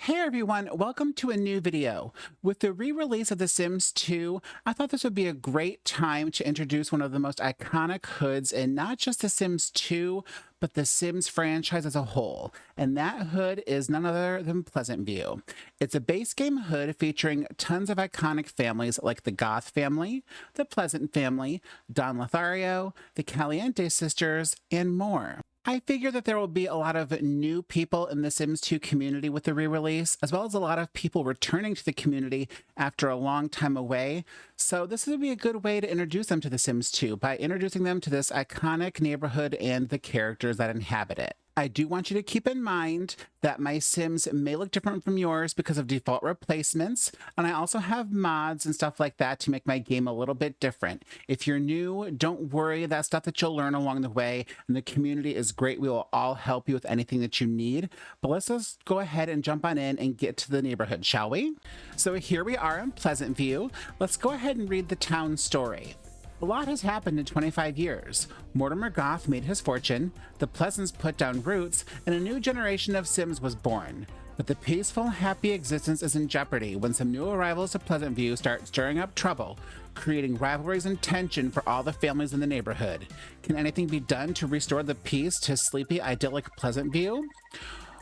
Hey everyone, welcome to a new video. With the re-release of The Sims 2, I thought this would be a great time to introduce one of the most iconic hoods in not just The Sims 2, but the Sims franchise as a whole. And that hood is none other than Pleasantview. It's a base game hood featuring tons of iconic families like the Goth family, the Pleasant family, Don Lothario, the Caliente sisters, and more. I figure that there will be a lot of new people in the Sims 2 community with the re-release, as well as a lot of people returning to the community after a long time away. So this would be a good way to introduce them to the Sims 2 by introducing them to this iconic neighborhood and the characters that inhabit it. I do want you to keep in mind that my Sims may look different from yours because of default replacements, and I also have mods and stuff like that to make my game a little bit different. If you're new, don't worry, that's stuff that you'll learn along the way, and the community is great. We will all help you with anything that you need. But let's just go ahead and jump on in and get to the neighborhood, shall we? So here we are in Pleasantview. Let's go ahead and read the town story. A lot has happened in 25 years. Mortimer Goth made his fortune, the Pleasants put down roots, and a new generation of Sims was born. But the peaceful, happy existence is in jeopardy when some new arrivals to Pleasantview start stirring up trouble, creating rivalries and tension for all the families in the neighborhood. Can anything be done to restore the peace to sleepy, idyllic Pleasantview?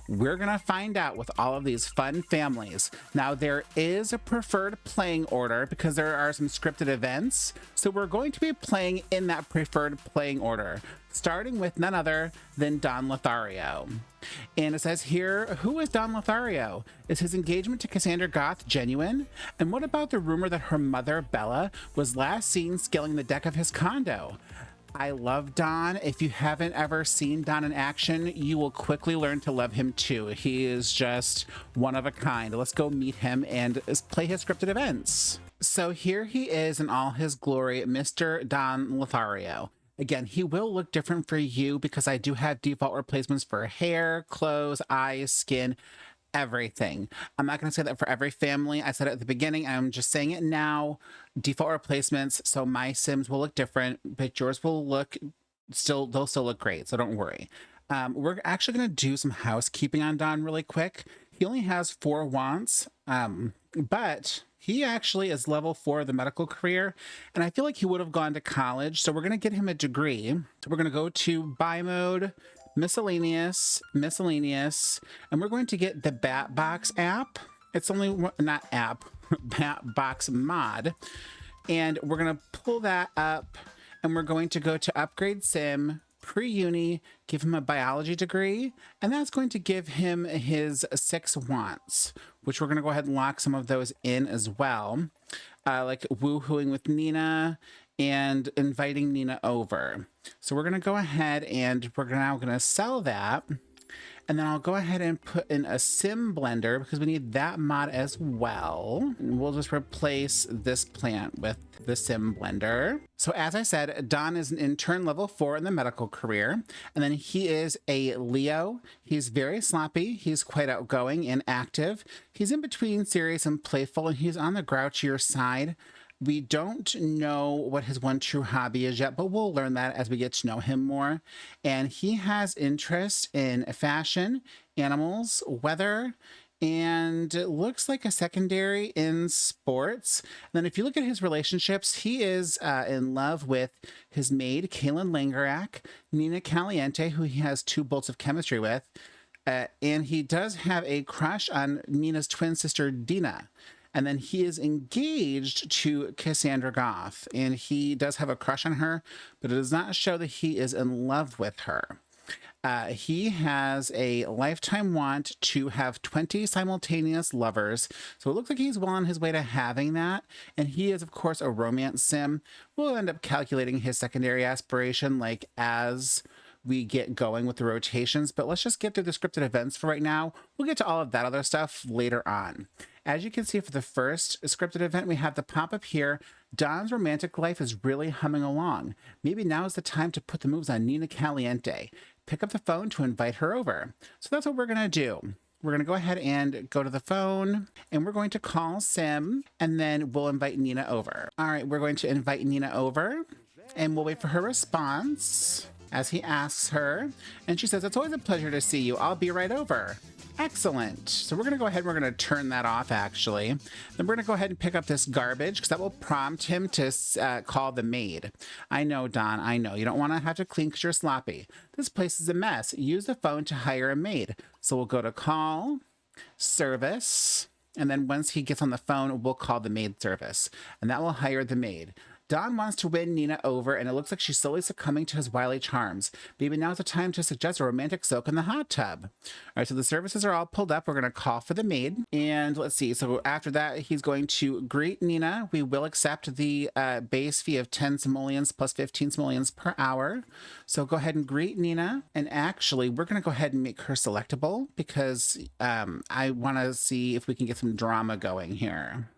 We're gonna find out with all of these fun families. Now, there is a preferred playing order because there are some scripted events, so we're going to be playing in that preferred playing order, starting with none other than Don Lothario. And it says here, who is Don Lothario? Is his engagement to Cassandra Goth genuine? And what about the rumor that her mother, Bella, was last seen scaling the deck of his condo? I love Don. If you haven't ever seen Don in action, you will quickly learn to love him too. He is just one of a kind. Let's go meet him and play his scripted events. So here he is in all his glory, Mr. Don Lothario. Again, he will look different for you because I do have default replacements for hair, clothes, eyes, skin, everything. I'm not going to say that for every family. I said it at the beginning. I'm just saying it now. Default replacements. So my Sims will look different, but yours will look they'll still look great. So don't worry. We're actually going to do some housekeeping on Don really quick. He only has 4 wants, but he actually is level 4 of the medical career, and I feel like he would have gone to college. So we're going to get him a degree. So we're going to go to buy mode, miscellaneous, and we're going to get the Bat Box app. It's only not app, Bat Box mod. And we're going to pull that up and we're going to go to upgrade sim, pre-uni, give him a biology degree, and that's going to give him his 6 wants, which we're going to go ahead and lock some of those in as well, like woohooing with Nina and inviting Nina over. So we're going to go ahead and we're now going to sell that. And then I'll go ahead and put in a sim blender because we need that mod as well. And we'll just replace this plant with the sim blender. So as I said, Don is an intern level 4 in the medical career. And then he is a Leo. He's very sloppy. He's quite outgoing and active. He's in between serious and playful, and he's on the grouchier side. We don't know what his one true hobby is yet, but we'll learn that as we get to know him more. And he has interest in fashion, animals, weather, and it looks like a secondary in sports. And then if you look at his relationships, he is in love with his maid, Kaylin Langerak, Nina Caliente, who he has 2 bolts of chemistry with. And he does have a crush on Nina's twin sister, Dina. And then he is engaged to Cassandra Goth, and he does have a crush on her, but it does not show that he is in love with her. He has a lifetime want to have 20 simultaneous lovers, so it looks like he's well on his way to having that, and he is, of course, a romance sim. We'll end up calculating his secondary aspiration, like, as we get going with the rotations, but let's just get through the scripted events for right now. We'll get to all of that other stuff later on. As you can see for the first scripted event, we have the pop-up here. Don's romantic life is really humming along. Maybe now is the time to put the moves on Nina Caliente. Pick up the phone to invite her over. So that's what we're gonna do. We're gonna go ahead and go to the phone and we're going to call Sim and then we'll invite Nina over. All right, we're going to invite Nina over and we'll wait for her response. as he asks her. And she says, "It's always a pleasure to see you. I'll be right over." Excellent. So we're going to go ahead and we're going to turn that off, actually. Then we're going to go ahead and pick up this garbage because that will prompt him to call the maid. I know, Don, I know. You don't want to have to clean because you're sloppy. This place is a mess. Use the phone to hire a maid. So we'll go to call, service, and then once he gets on the phone, we'll call the maid service. And that will hire the maid. Don wants to win Nina over, and it looks like she's slowly succumbing to his wily charms. Maybe now's the time to suggest a romantic soak in the hot tub. All right, so the services are all pulled up. We're going to call for the maid. And let's see. So after that, he's going to greet Nina. We will accept the base fee of 10 simoleons plus 15 simoleons per hour. So go ahead and greet Nina. And actually, we're going to go ahead and make her selectable because I want to see if we can get some drama going here.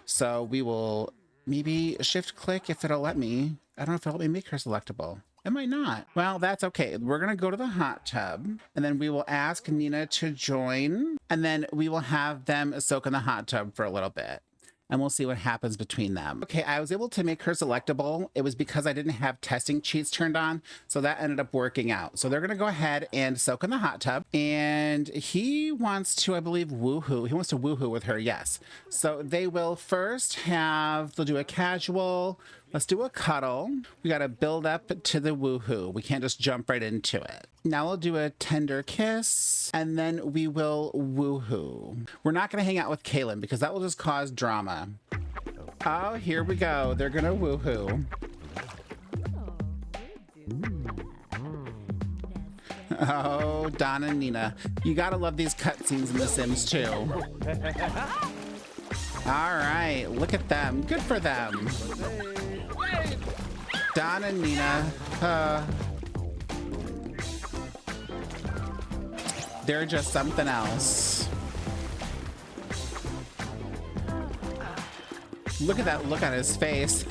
So we will... maybe shift click if it'll let me. I don't know if it'll let me make her selectable. It might not. Well, that's okay. We're going to go to the hot tub and then we will ask Nina to join and then we will have them soak in the hot tub for a little bit. And we'll see what happens between them. Okay, I was able to make her selectable. It was because I didn't have testing cheats turned on, so that ended up working out. So they're gonna go ahead and soak in the hot tub, and he wants to, I believe, woohoo. He wants to woohoo with her, yes. So they will first they'll do a casual, let's do a cuddle. We gotta build up to the woohoo. We can't just jump right into it. Now we'll do a tender kiss, and then we will woohoo. We're not gonna hang out with Kaylin because that will just cause drama. Oh, here we go. They're gonna woohoo. Oh, Don and Nina. You gotta love these cutscenes in The Sims 2. All right, look at them. Good for them. Don and Nina. They're just something else. Look at that look on his face.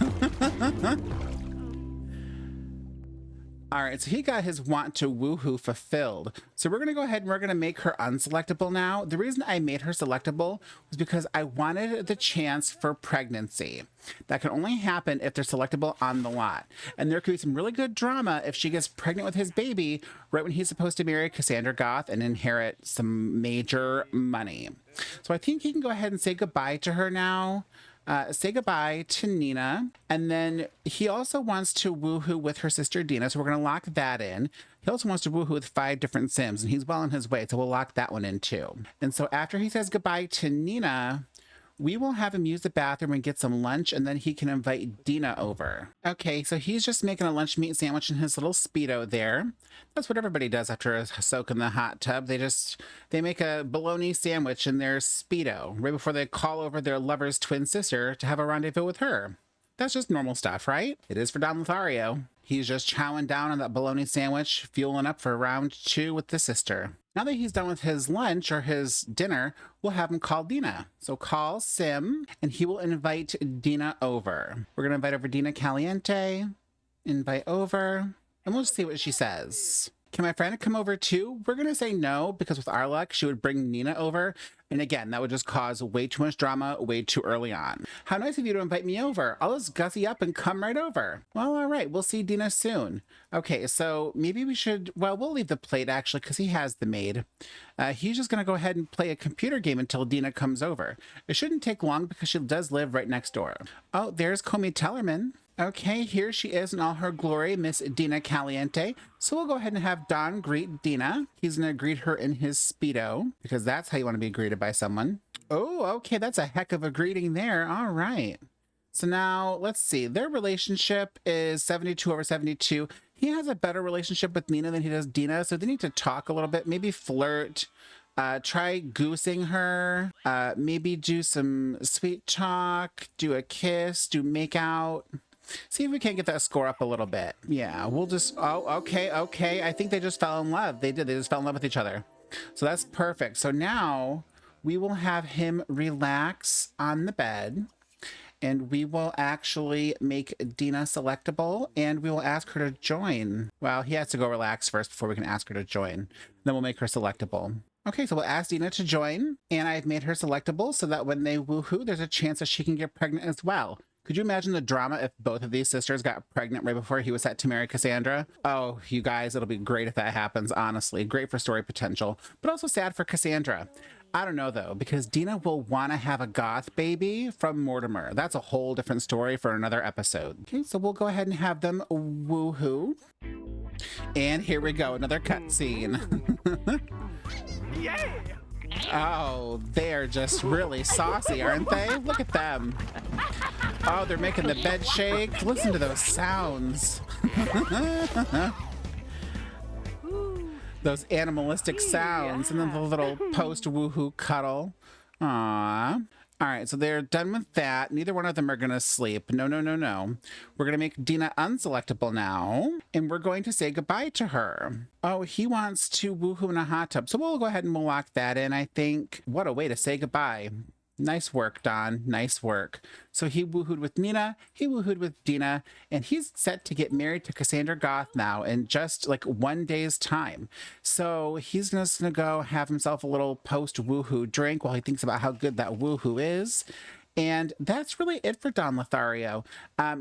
All right, so he got his want to woohoo fulfilled. So we're gonna go ahead and we're gonna make her unselectable now. The reason I made her selectable was because I wanted the chance for pregnancy. That can only happen if they're selectable on the lot. And there could be some really good drama if she gets pregnant with his baby right when he's supposed to marry Cassandra Goth and inherit some major money. So I think he can go ahead and say goodbye to her now. Say goodbye to Nina. And then he also wants to woohoo with her sister Dina, so we're going to lock that in. He also wants to woohoo with 5 different Sims, and he's well on his way, so we'll lock that one in too. And so after he says goodbye to Nina, we will have him use the bathroom and get some lunch, and then he can invite Dina over. Okay, so he's just making a lunch meat sandwich in his little Speedo there. That's what everybody does after a soak in the hot tub. They make a bologna sandwich in their Speedo right before they call over their lover's twin sister to have a rendezvous with her. That's just normal stuff, right? It is for Don Lothario. He's just chowing down on that bologna sandwich, fueling up for round 2 with the sister. Now that he's done with his lunch or his dinner, we'll have him call Dina. So call Sim, and he will invite Dina over. We're gonna invite over Dina Caliente, invite over, and we'll just see what she says. Can my friend come over too? We're gonna say no, because with our luck, she would bring Nina over. And again, that would just cause way too much drama way too early on. How nice of you to invite me over. I'll just gussy up and come right over. Well, all right, we'll see Dina soon. Okay, so maybe we should, well, we'll leave the plate actually, because he has the maid. He's just gonna go ahead and play a computer game until Dina comes over. It shouldn't take long because she does live right next door. Oh, there's Comey Tellerman. Okay, here she is in all her glory, Miss Dina Caliente. So we'll go ahead and have Don greet Dina. He's gonna greet her in his Speedo, because that's how you want to be greeted by someone. Oh, okay, that's a heck of a greeting there. All right. So now, let's see. Their relationship is 72/72. He has a better relationship with Nina than he does Dina, so they need to talk a little bit, maybe flirt. Try goosing her, maybe do some sweet talk, do a kiss, do make out. See if we can't get that score up a little bit. Yeah, we'll just, oh, okay. I think they just fell in love. They did, they just fell in love with each other. So that's perfect. So now we will have him relax on the bed and we will actually make Dina selectable and we will ask her to join. Well, he has to go relax first before we can ask her to join. Then we'll make her selectable. Okay, so we'll ask Dina to join, and I've made her selectable so that when they woohoo, there's a chance that she can get pregnant as well. Could you imagine the drama if both of these sisters got pregnant right before he was set to marry Cassandra? Oh, you guys, it'll be great if that happens, honestly. Great for story potential, but also sad for Cassandra. I don't know though, because Dina will want to have a goth baby from Mortimer. That's a whole different story for another episode. Okay, so we'll go ahead and have them woohoo. And here we go, another cutscene. Yeah! Oh, they're just really saucy, aren't they? Look at them. Oh, they're making the bed shake. Listen to those sounds. Those animalistic sounds, and then the little post-woohoo cuddle. Aww. All right, so they're done with that. Neither one of them are gonna sleep. No, no, no, no. We're gonna make Dina unselectable now, and we're going to say goodbye to her. Oh, he wants to woohoo in a hot tub, so we'll go ahead and we'll lock that in, I think. What a way to say goodbye. Nice work, Don. Nice work. So he woohooed with Nina, he woohooed with Dina, and he's set to get married to Cassandra Goth now in just like 1 day's time. So he's just gonna go have himself a little post-woohoo drink while he thinks about how good that woohoo is. And that's really it for Don Lothario.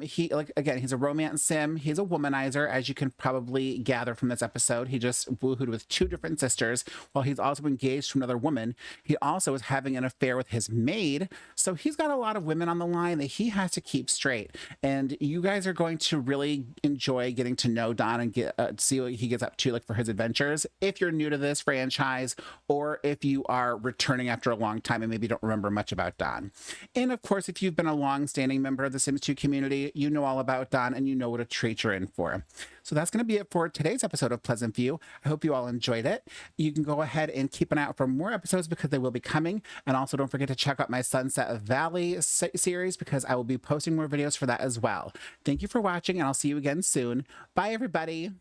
He, like, again, he's a romance sim. He's a womanizer, as you can probably gather from this episode. He just woohooed with 2 different sisters while he's also engaged to another woman. He also is having an affair with his maid. So he's got a lot of women on the line that he has to keep straight. And you guys are going to really enjoy getting to know Don and get see what he gets up to, like, for his adventures. If you're new to this franchise, or if you are returning after a long time and maybe don't remember much about Don. And of course, if you've been a long-standing member of the Sims 2 community, you know all about Don and you know what a treat you're in for. So that's going to be it for today's episode of Pleasantview. I hope you all enjoyed it. You can go ahead and keep an eye out for more episodes because they will be coming. And also don't forget to check out my Sunset Valley series because I will be posting more videos for that as well. Thank you for watching and I'll see you again soon. Bye, everybody.